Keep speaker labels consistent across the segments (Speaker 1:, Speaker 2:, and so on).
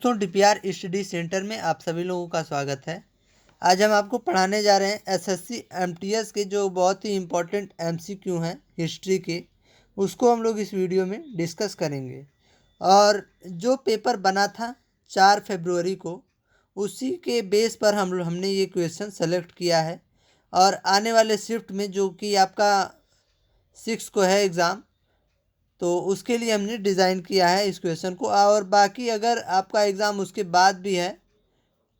Speaker 1: दोस्तों DPR study centre में आप सभी लोगों का स्वागत है। आज हम आपको पढ़ाने जा रहे हैं एसएससी एमटीएस के जो बहुत ही इम्पोर्टेंट एमसीक्यू हैं हिस्ट्री के, उसको हम लोग इस वीडियो में डिस्कस करेंगे। और जो पेपर बना था 4 फरवरी को, उसी के बेस पर हमने ये क्वेश्चन सेलेक्ट किया है। और आने वाले शिफ्ट में जो कि आपका 6 को है एग्ज़ाम, तो उसके लिए हमने डिज़ाइन किया है इस क्वेश्चन को। और बाकी अगर आपका एग्ज़ाम उसके बाद भी है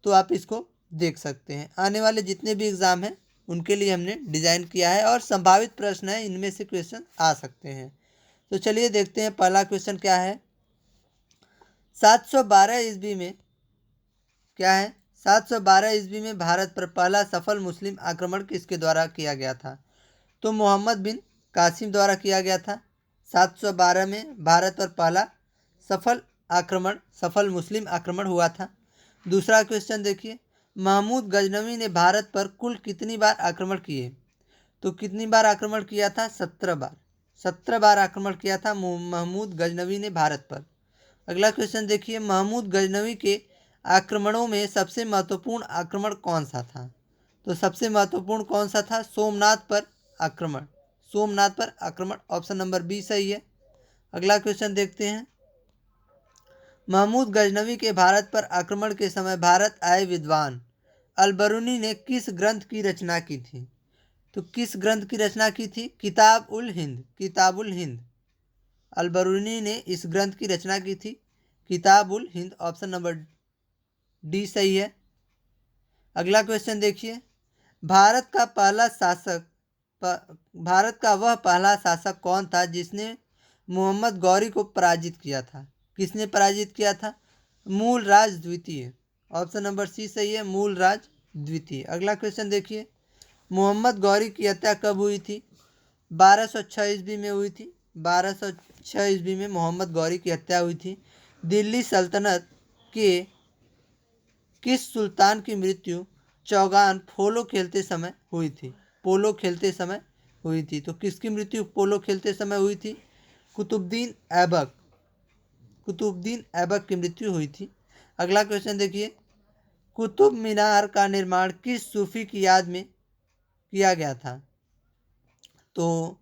Speaker 1: तो आप इसको देख सकते हैं। आने वाले जितने भी एग्ज़ाम हैं उनके लिए हमने डिज़ाइन किया है और संभावित प्रश्न है, इनमें से क्वेश्चन आ सकते हैं। तो चलिए देखते हैं पहला क्वेश्चन क्या है। 712 ईस्वी में क्या है 712 ईस्वी में भारत पर पहला सफल मुस्लिम आक्रमण किसके द्वारा किया गया था? तो मोहम्मद बिन कासिम द्वारा किया गया था। 712 में भारत पर पहला सफल मुस्लिम आक्रमण हुआ था। दूसरा क्वेश्चन देखिए, महमूद गजनवी ने भारत पर कुल कितनी बार आक्रमण किए? तो कितनी बार आक्रमण किया था? 17 बार। 17 बार आक्रमण किया था महमूद गजनवी ने भारत पर। अगला क्वेश्चन देखिए, महमूद गजनवी के आक्रमणों में सबसे महत्वपूर्ण आक्रमण कौन सा था? तो सबसे महत्वपूर्ण कौन सा था? सोमनाथ पर आक्रमण। सोमनाथ पर आक्रमण, ऑप्शन नंबर बी सही है। अगला क्वेश्चन देखते हैं, महमूद गजनवी के भारत पर आक्रमण के समय भारत आए विद्वान अलबरूनी ने किस ग्रंथ की रचना की थी? तो किस ग्रंथ की रचना की थी? किताब उल हिंद। किताब उल हिंद। अलबरूनी ने इस ग्रंथ की रचना की थी, किताब ul Hind, option number D सही है। अगला क्वेश्चन देखिए, भारत का वह पहला शासक कौन था जिसने मोहम्मद गौरी को पराजित किया था? किसने पराजित किया था? मूलराज द्वितीय, ऑप्शन नंबर सी सही है, मूलराज द्वितीय। अगला क्वेश्चन देखिए, मोहम्मद गौरी की हत्या कब हुई थी? 1206 ईस्वी में हुई थी। 1206 ईस्वी में मोहम्मद गौरी की हत्या हुई थी। दिल्ली सल्तनत के किस सुल्तान की मृत्यु चौगान पोलो खेलते समय हुई थी? पोलो खेलते समय हुई थी। तो किसकी मृत्यु पोलो खेलते समय हुई थी? कुतुबुद्दीन ऐबक। कुतुबुद्दीन ऐबक की मृत्यु हुई थी। अगला क्वेश्चन देखिए, कुतुब मीनार का निर्माण किस सूफी की याद में किया गया था? तो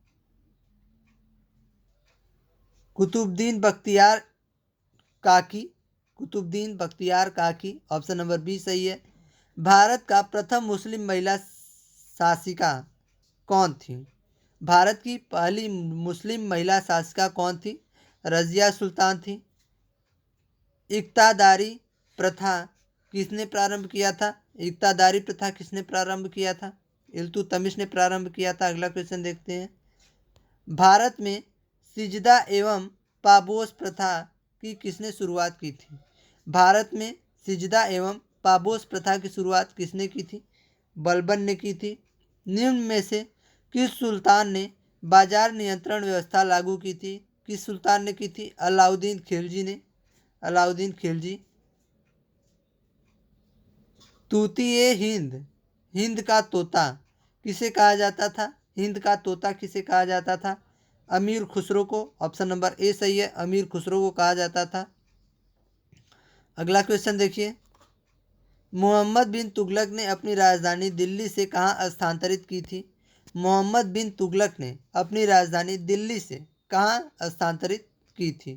Speaker 1: कुतुबुद्दीन बख्तियार काकी। कुतुबुद्दीन बख्तियार काकी, ऑप्शन नंबर बी सही है। भारत का प्रथम मुस्लिम महिला शासिका कौन थी? भारत की पहली मुस्लिम महिला शासिका कौन थी? रजिया सुल्तान थी। इक्तादारी प्रथा किसने प्रारंभ किया था? इक्तादारी प्रथा किसने प्रारंभ किया था? इल्तुतमिश ने प्रारंभ किया था। अगला क्वेश्चन देखते हैं, भारत में सिजदा एवं पाबोस प्रथा की किसने शुरुआत की थी? भारत में सिजदा एवं पाबोस प्रथा की शुरुआत किसने की थी? बलबन ने की थी। निम्न में से किस सुल्तान ने बाजार नियंत्रण व्यवस्था लागू की थी? किस सुल्तान ने की थी? अलाउद्दीन खिलजी ने। अलाउद्दीन खिलजी। तूतीए हिंद, हिंद का तोता किसे कहा जाता था? हिंद का तोता किसे कहा जाता था? अमीर खुसरो को, ऑप्शन नंबर ए सही है, अमीर खुसरो को कहा जाता था। अगला क्वेश्चन देखिए, मोहम्मद बिन तुगलक ने अपनी राजधानी दिल्ली से कहाँ स्थानांतरित की थी? मोहम्मद बिन तुगलक ने अपनी राजधानी दिल्ली से कहाँ स्थानांतरित की थी?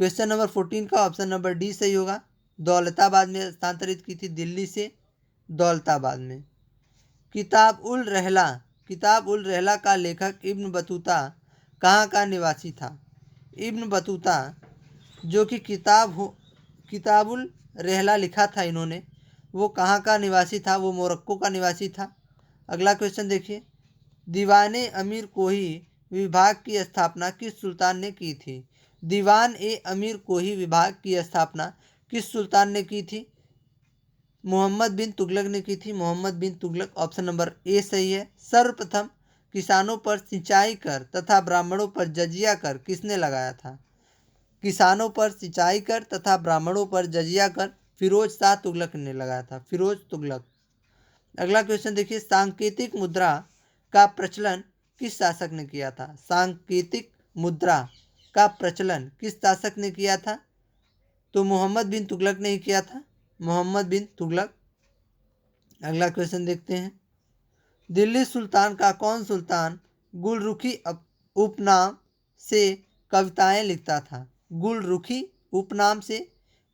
Speaker 1: क्वेश्चन नंबर 14 का ऑप्शन नंबर डी सही होगा, दौलताबाद में स्थानांतरित की थी, दिल्ली से दौलताबाद में। किताब उल रहला का लेखक इब्न बतूता कहाँ का निवासी था? इब्न बतूता जो कि किताबुल रहला लिखा था इन्होंने, वो कहाँ का निवासी था? वो मोरक्को का निवासी था। अगला क्वेश्चन देखिए, दीवाने अमीर कोही विभाग की स्थापना किस सुल्तान ने की थी? दीवान ए अमीर कोही विभाग की स्थापना किस सुल्तान ने की थी? मोहम्मद बिन तुगलक ने की थी। मोहम्मद बिन तुगलक, ऑप्शन नंबर ए सही है। सर्वप्रथम किसानों पर सिंचाई कर तथा ब्राह्मणों पर जजिया कर किसने लगाया था? किसानों पर सिंचाई कर तथा ब्राह्मणों पर जजिया कर फिरोज शाह तुगलक ने लगाया था, फिरोज तुगलक। अगला क्वेश्चन देखिए, सांकेतिक मुद्रा का प्रचलन किस शासक ने किया था? सांकेतिक मुद्रा का प्रचलन किस शासक ने किया था? तो मोहम्मद बिन तुगलक ने ही किया था, मोहम्मद बिन तुगलक। अगला क्वेश्चन देखते हैं। दिल्ली सुल्तान का कौन सुल्तान गुलरुखी उपनाम से कविताएं लिखता था? गुलरुखी उपनाम से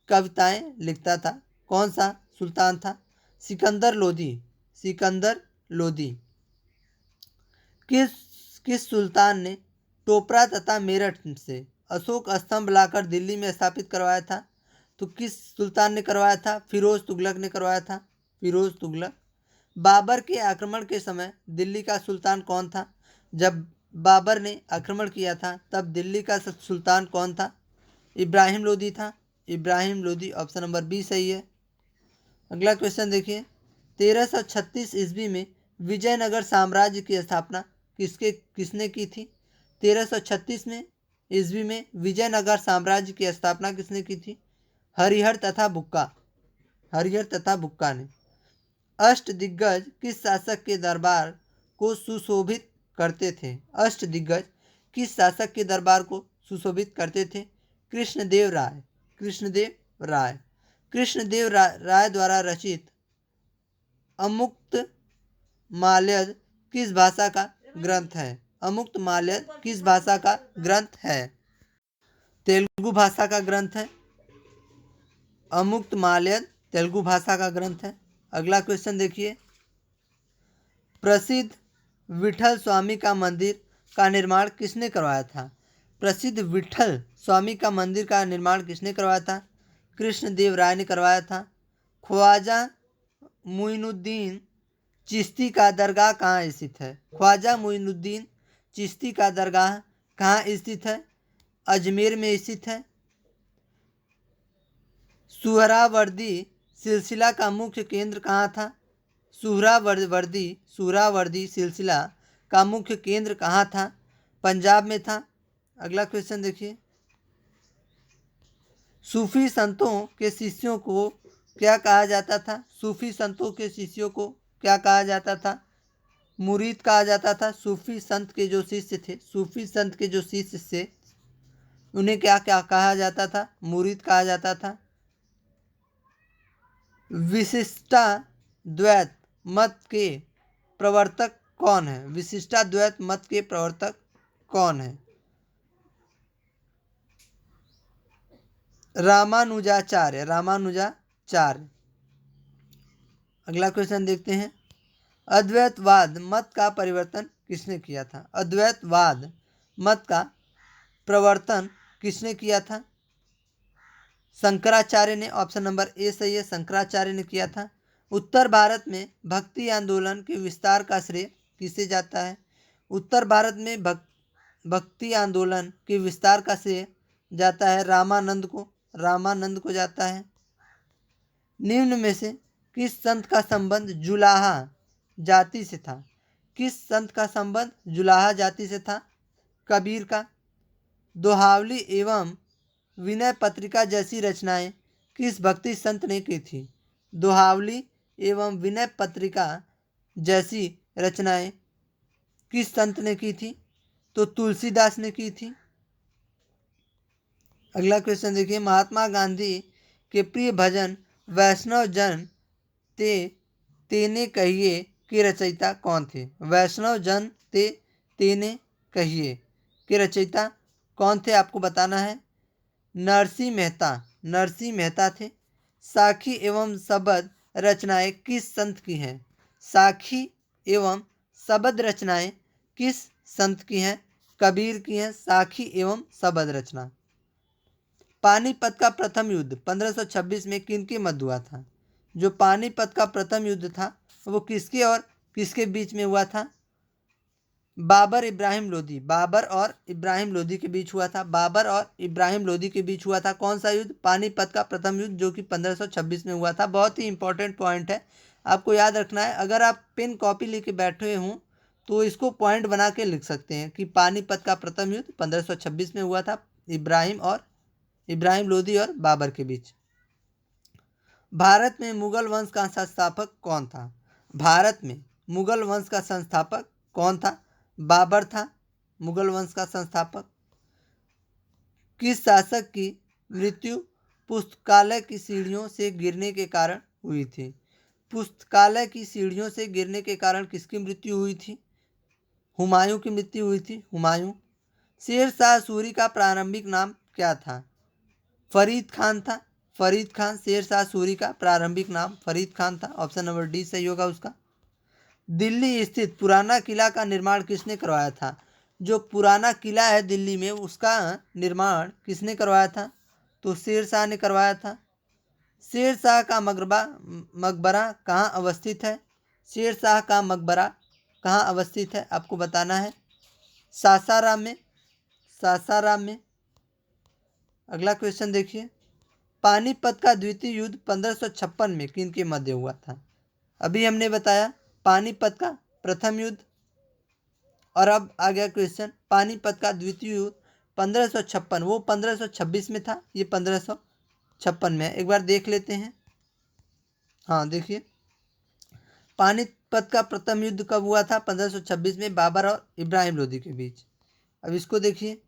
Speaker 1: कविताएं लिखता था, कौन सा सुल्तान था? सिकंदर लोदी, सिकंदर लोदी। किस किस सुल्तान ने टोपरा तथा मेरठ से अशोक स्तंभ लाकर दिल्ली में स्थापित करवाया था? तो किस सुल्तान ने करवाया था? फिरोज तुगलक ने करवाया था, फिरोज तुगलक। बाबर के आक्रमण के समय दिल्ली का सुल्तान कौन था? जब बाबर ने आक्रमण किया था तब दिल्ली का सुल्तान कौन था? इब्राहिम लोदी था, Ibrahim Lodi. Option number B सही है। अगला क्वेश्चन देखिए। 1336 ईस्वी में विजयनगर साम्राज्य की स्थापना किसने की थी? 1336 में ईस्वी में विजयनगर साम्राज्य की स्थापना किसने की थी? हरिहर तथा बुक्का, हरिहर तथा बुक्का ने। अष्टदिग्गज किस शासक के दरबार को सुशोभित करते थे? अष्टदिग्गज किस शासक के दरबार को सुशोभित करते थे? कृष्णदेव राय, कृष्णदेव राय। कृष्णदेव राय द्वारा रचित अमुक्त माल्यद किस भाषा का ग्रंथ है? अमुक्त माल्यद किस भाषा का ग्रंथ है? तेलुगु भाषा का ग्रंथ है। अमुक्त माल्यद तेलुगु भाषा का ग्रंथ है। अगला क्वेश्चन देखिए। प्रसिद्ध विठल स्वामी का मंदिर का निर्माण किसने करवाया था? प्रसिद्ध विठल स्वामी का मंदिर का निर्माण किसने करवाया था? कृष्णदेव राय ने करवाया था। ख्वाजा मुइनुद्दीन चिश्ती का दरगाह कहाँ स्थित है? ख्वाजा मुइनुद्दीन चिश्ती का दरगाह कहाँ स्थित है? अजमेर में स्थित है। सुहरावर्दी सिलसिला का मुख्य केंद्र कहाँ था? सुहरावर्दी सिलसिला का मुख्य केंद्र कहाँ था? पंजाब में था। अगला क्वेश्चन देखिए। सूफी संतों के शिष्यों को क्या कहा जाता था? सूफी संतों के शिष्यों को क्या कहा जाता था? मुरीद कहा जाता था। सूफी संत के जो शिष्य थे, सूफी संत के जो शिष्य थे, उन्हें क्या क्या कहा जाता था? मुरीद कहा जाता था। विशिष्टाद्वैत मत के प्रवर्तक कौन है? विशिष्टाद्वैत मत के प्रवर्तक कौन है? रामानुजाचार्य, रामानुजाचार्य। अगला क्वेश्चन देखते हैं। अद्वैतवाद मत का परिवर्तन किसने किया था? अद्वैतवाद मत का प्रवर्तन किसने किया था? शंकराचार्य ने। ऑप्शन नंबर ए सही है, शंकराचार्य ने किया था। उत्तर भारत में भक्ति आंदोलन के विस्तार का श्रेय किसे जाता है? उत्तर भारत में भक्ति आंदोलन के विस्तार का श्रेय जाता है रामानंद को, रामानंद को जाता है। निम्न में से किस संत का संबंध जुलाहा जाति से था? किस संत का संबंध जुलाहा जाति से था? कबीर का। दोहावली एवं विनय पत्रिका जैसी रचनाएं किस भक्ति संत ने की थी? दोहावली एवं विनय पत्रिका जैसी रचनाएं किस संत ने की थी? तो तुलसीदास ने की थी। अगला क्वेश्चन देखिए। महात्मा गांधी के प्रिय भजन वैष्णव जन तेने कहिए के रचयिता कौन थे? वैष्णव जन तेने कहिए के रचयिता कौन थे? आपको बताना है। नरसिंह मेहता, नरसिंह मेहता थे। साखी एवं शबद रचनाएं किस संत की हैं? साखी एवं शबद रचनाएं किस संत की हैं? कबीर की हैं साखी एवं शबद रचना। पानीपत का प्रथम युद्ध 1526 में किनके मध्य हुआ था? जो पानीपत का प्रथम युद्ध था वो किसके और किसके बीच में हुआ था? बाबर इब्राहिम लोदी, बाबर और इब्राहिम लोदी के बीच हुआ था। बाबर और इब्राहिम लोदी के बीच हुआ था कौन सा युद्ध? पानीपत का प्रथम युद्ध, जो कि 1526 में हुआ था। बहुत ही इंपॉर्टेंट पॉइंट है, आपको याद रखना है। अगर आप पेन कॉपी लेके बैठे हों तो इसको पॉइंट बना के लिख सकते हैं कि पानीपत का प्रथम युद्ध 1526 में हुआ था, इब्राहिम लोदी और बाबर के बीच। भारत में मुगल वंश का संस्थापक कौन था? भारत में मुगल वंश का संस्थापक कौन था? बाबर था मुगल वंश का संस्थापक। किस शासक की मृत्यु पुस्तकालय की सीढ़ियों से गिरने के कारण हुई थी। पुस्तकालय की सीढ़ियों से गिरने के कारण किसकी मृत्यु हुई थी? हुमायूं की मृत्यु हुई थी, हुमायूं। शेर शाह सूरी का प्रारंभिक नाम क्या था? फरीद खान था, फरीद खान। शेर शाह सूरी का प्रारंभिक नाम फरीद खान था। ऑप्शन नंबर डी सही होगा उसका। दिल्ली स्थित पुराना किला का निर्माण किसने करवाया था? जो पुराना किला है दिल्ली में, उसका निर्माण किसने करवाया था? तो शेर शाह ने करवाया था। शेर शाह का मकबरा कहाँ अवस्थित है? शेर शाह का मकबरा कहाँ अवस्थित है आपको बताना है। सासाराम में, सासाराम में। अगला क्वेश्चन देखिए, पानीपत का द्वितीय युद्ध 1556 में किन के मध्य हुआ था? अभी हमने बताया पानीपत का प्रथम युद्ध, और अब आ गया क्वेश्चन पानीपत का द्वितीय युद्ध 1556, वो 1526 में था, ये 1556 में है। एक बार देख लेते हैं। हाँ देखिए, पानीपत का प्रथम युद्ध कब हुआ था? 1526 में, बाबर और इब्राहिम लोदी के बीच। अब इसको देखिए,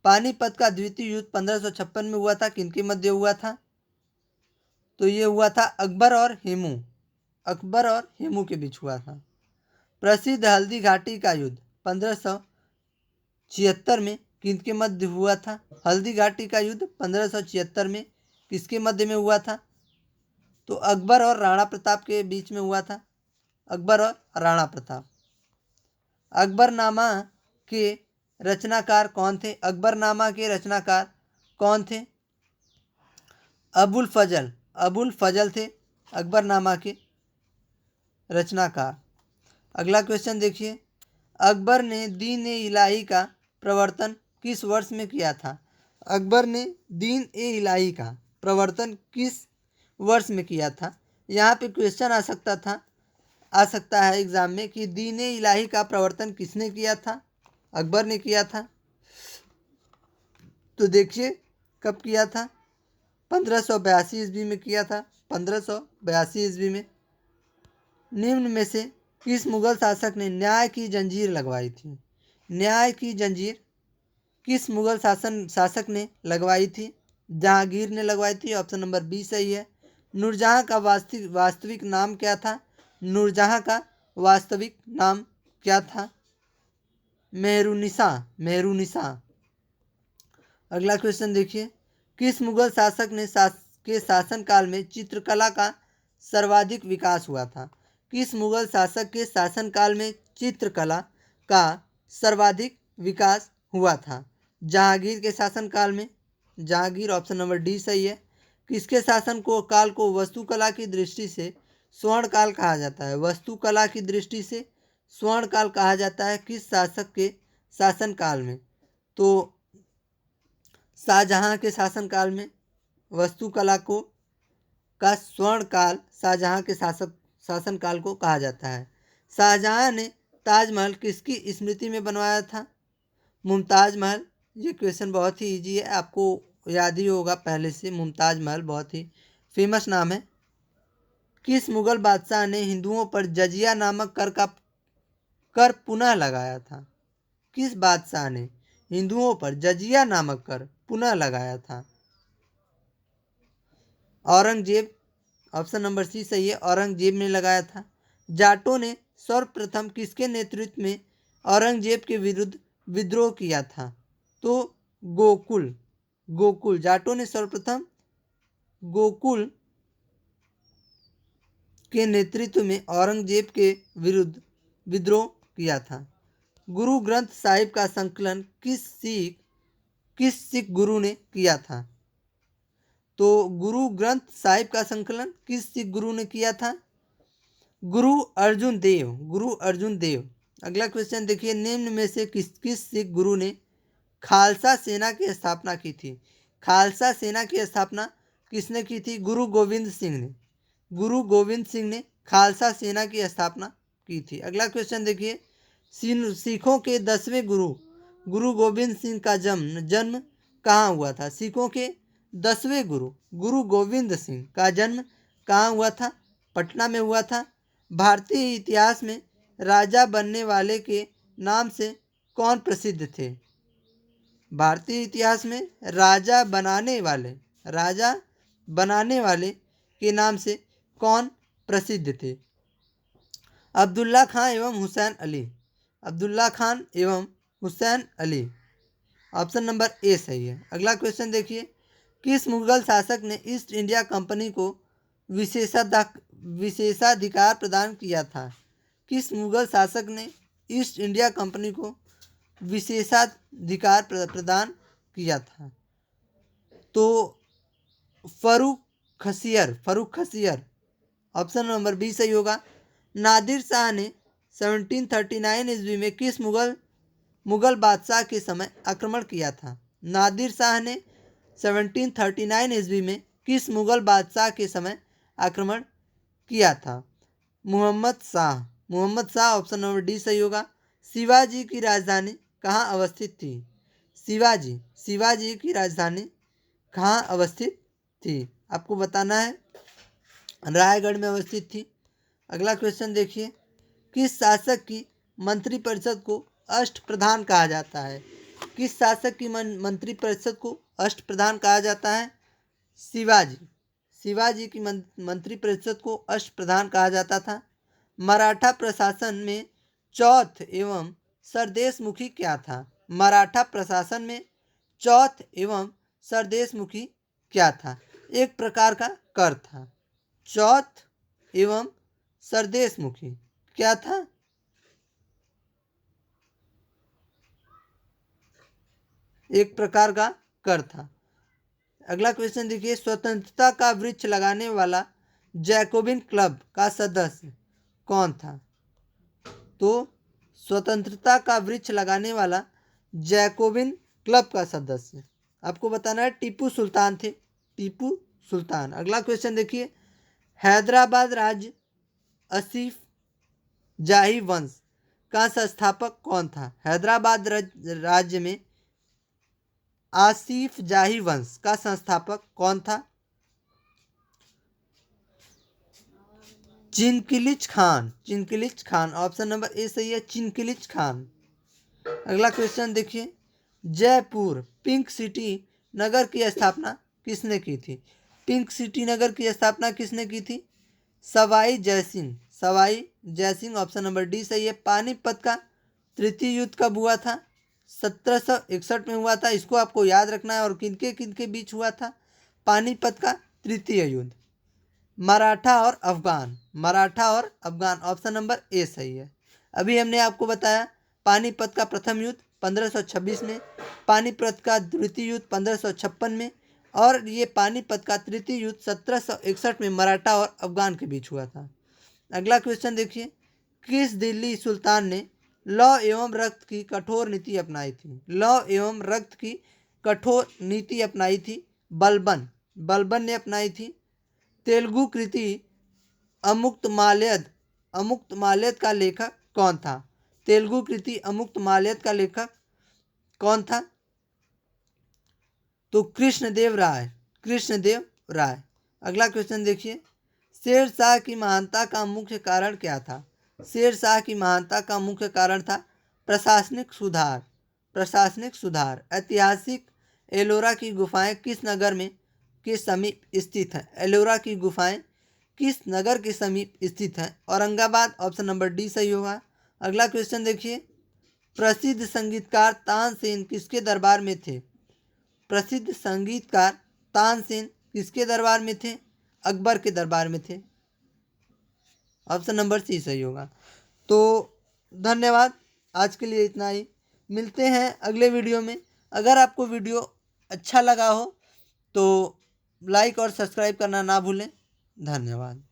Speaker 1: पानीपत का द्वितीय युद्ध 1556 में हुआ था, किनके मध्य हुआ था? तो ये हुआ था अकबर और हेमू, अकबर और हेमू के बीच हुआ था। प्रसिद्ध हल्दी घाटी का युद्ध 1576 में किनके मध्य हुआ था? हल्दी घाटी का युद्ध 1576 में किसके मध्य में हुआ था? तो अकबर और राणा प्रताप के बीच में हुआ था, अकबर और राणा प्रताप। अकबरनामा के रचनाकार कौन थे? अकबरनामा के रचनाकार कौन थे? अबुल फजल, अबुल फजल थे अकबरनामा के रचनाकार। अगला क्वेश्चन देखिए, अकबर ने दीन ए इलाही का प्रवर्तन किस वर्ष में किया था? अकबर ने दीन ए इलाही का प्रवर्तन किस वर्ष में किया था? यहाँ पे क्वेश्चन आ सकता है एग्जाम में कि दीन ए इलाही का प्रवर्तन किसने किया था? अकबर ने किया था। तो देखिए कब किया था? 1582 ईस्वी में किया था, 1582 ईस्वी में। निम्न में से किस मुगल शासक ने न्याय की जंजीर लगवाई थी? न्याय की जंजीर किस मुगल शासक ने लगवाई थी? जहांगीर ने लगवाई थी। ऑप्शन नंबर बी सही है। नूरजहां का वास्तविक नाम क्या था? नूरजहां का वास्तविक नाम क्या था? मेहरुनिसा, मेहरुनिसा। अगला क्वेश्चन देखिए, किस मुगल शासक ने के शासनकाल में चित्रकला का सर्वाधिक विकास हुआ था? किस मुगल शासक के शासनकाल में चित्रकला का सर्वाधिक विकास हुआ था? जहांगीर के शासनकाल में, जहांगीर। ऑप्शन नंबर डी सही है। किसके शासन को काल को वास्तुकला की दृष्टि से स्वर्ण काल कहा जाता है? वास्तुकला की दृष्टि से स्वर्ण काल कहा जाता है किस शासक के शासनकाल में? तो शाहजहां के शासनकाल में वास्तुकला को का स्वर्ण काल शाहजहां के शासनकाल को कहा जाता है। शाहजहां ने ताजमहल किसकी स्मृति में बनवाया था? मुमताज महल। ये क्वेश्चन बहुत ही इजी है, आपको याद ही होगा पहले से। मुमताज महल बहुत ही फेमस नाम है। किस मुगल बादशाह ने हिंदुओं पर जजिया नामक कर पुनः लगाया था? किस बादशाह ने हिंदुओं पर जजिया नामक कर पुनः लगाया था? औरंगजेब। ऑप्शन नंबर सी सही है, औरंगजेब ने लगाया था। जाटों ने सर्वप्रथम किसके नेतृत्व में औरंगजेब के विरुद्ध विद्रोह किया था? तो गोकुल, गोकुल। जाटों ने सर्वप्रथम गोकुल के नेतृत्व में औरंगजेब के विरुद्ध विद्रोह किया था। गुरु ग्रंथ साहिब का संकलन किस सिख गुरु ने किया था? तो गुरु ग्रंथ साहिब का संकलन किस सिख गुरु ने किया था? गुरु अर्जुन देव, गुरु अर्जुन देव। अगला क्वेश्चन देखिए, निम्न में से किस सिख गुरु ने खालसा सेना की स्थापना की थी? खालसा सेना की स्थापना किसने की थी? गुरु गोविंद सिंह ने, गुरु गोविंद सिंह ने खालसा सेना की स्थापना की थी। अगला क्वेश्चन देखिए, सिखों के 10वें गुरु गुरु गोविंद सिंह का जन्म कहाँ हुआ था? सिखों के 10वें गुरु गुरु गोविंद सिंह का जन्म कहाँ हुआ था? पटना में हुआ था। भारतीय इतिहास में राजा बनने वाले के नाम से कौन प्रसिद्ध थे? भारतीय इतिहास में राजा बनाने वाले, राजा बनाने वाले के नाम से कौन प्रसिद्ध थे? अब्दुल्ला खान एवं हुसैन अली। अब्दुल्ला खान एवं Hussain Ali. Option number A सही है। अगला क्वेश्चन देखिए, किस मुगल शासक ने ईस्ट इंडिया कंपनी को विशेषाधिकार प्रदान किया था? किस मुगल शासक ने ईस्ट इंडिया कंपनी को विशेषाधिकार प्रदान किया था? तो फरुख खसियर। ऑप्शन नंबर बी सही होगा। नादिर शाह ने 1739 ईस्वी में किस मुगल बादशाह के समय आक्रमण किया था? नादिर शाह ने 1739 ईस्वी में किस मुगल बादशाह के समय आक्रमण किया था? Mohammad Shah. Mohammad Shah. Option number D सही होगा। शिवाजी की राजधानी कहाँ अवस्थित थी? शिवाजी की राजधानी कहाँ अवस्थित थी? आपको बताना है। रायगढ़ में अवस्थित थी। अगला क्वेश्चन देखिए, किस शासक की मंत्रिपरिषद को अष्टप्रधान कहा जाता है? किस शासक की मंत्रिपरिषद को अष्टप्रधान कहा जाता है? शिवाजी की मंत्रिपरिषद को अष्टप्रधान कहा जाता था। मराठा प्रशासन में चौथ एवं सरदेशमुखी क्या था? मराठा प्रशासन में चौथ एवं सरदेशमुखी क्या था? एक प्रकार का कर था। चौथ एवं सरदेशमुखी क्या था? एक प्रकार का कर था। अगला क्वेश्चन देखिए, स्वतंत्रता का वृक्ष लगाने वाला जैकोबिन क्लब का सदस्य कौन था? तो स्वतंत्रता का वृक्ष लगाने वाला जैकोबिन क्लब का सदस्य आपको बताना है टीपू सुल्तान थे। टीपू सुल्तान। अगला क्वेश्चन देखिए, हैदराबाद राज्य आसिफ जाही वंश का संस्थापक कौन था? हैदराबाद राज्य में आसिफ जाही वंश का संस्थापक कौन था? चिनकिलिच खान। ऑप्शन नंबर ए सही है, चिनकिलिच खान। अगला क्वेश्चन देखिए, जयपुर पिंक सिटी नगर की स्थापना किसने की थी? पिंक सिटी नगर की स्थापना किसने की थी? Sawai Jai Singh. Option number D सही है। पानीपत का तृतीय युद्ध कब हुआ था? 1761 में हुआ था। इसको आपको याद रखना है। और किनके बीच हुआ था पानीपत का तृतीय युद्ध? मराठा और अफगान। ऑप्शन नंबर ए सही है। अभी हमने आपको बताया पानीपत का प्रथम युद्ध 1526 में, पानीपत का द्वितीय युद्ध 1556 में, और ये पानीपत का तृतीय युद्ध 1761 में मराठा और अफगान के बीच हुआ था। अगला क्वेश्चन देखिए, किस दिल्ली सुल्तान ने लौ एवं रक्त की कठोर नीति अपनाई थी? लौ एवं रक्त की कठोर नीति अपनाई थी बलबन ने अपनाई थी। तेलुगु कृति अमुक्तमाल्यद का लेखक कौन था? तेलुगु कृति अमुक्तमाल्यद का लेखक कौन था? तो कृष्णदेव राय। अगला क्वेश्चन देखिए, शेर शाह की महानता का मुख्य कारण क्या था? शेर शाह की महानता का मुख्य कारण था प्रशासनिक सुधार। ऐतिहासिक एलोरा की गुफाएं किस नगर में के समीप स्थित है? एलोरा की गुफाएं किस नगर के समीप स्थित है? औरंगाबाद। ऑप्शन नंबर डी सही होगा। अगला क्वेश्चन देखिए, प्रसिद्ध संगीतकार तानसेन किसके दरबार में थे? प्रसिद्ध संगीतकार तानसेन किसके दरबार में थे? अकबर के दरबार में थे। ऑप्शन नंबर सी सही होगा। तो धन्यवाद, आज के लिए इतना ही। मिलते हैं अगले वीडियो में। अगर आपको वीडियो अच्छा लगा हो तो लाइक और सब्सक्राइब करना ना भूलें। धन्यवाद।